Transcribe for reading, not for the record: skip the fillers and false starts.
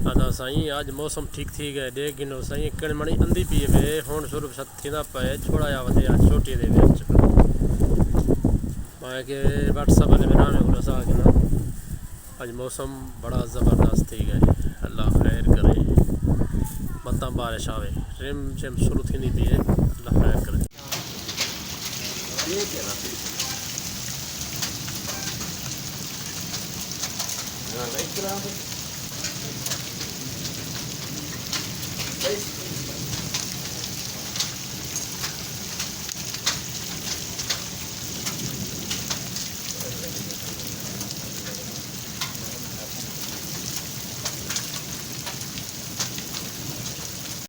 अदा साईं आज मौसम ठीक थी गए देख गिनो साईं कण मणी अंधी पी वे हुण शुरू थींदा पे छोड़ा या वधे आज छोटी दे विच मैं के व्हाट्सएप ने बिना में गुला सा गिना आज मौसम बड़ा ज़बरदस्त थी गए अल्लाह खैर करे मता बारिश आवे रिम झिम शुरू थी पी अल्लाह खैर करे Nah, baik,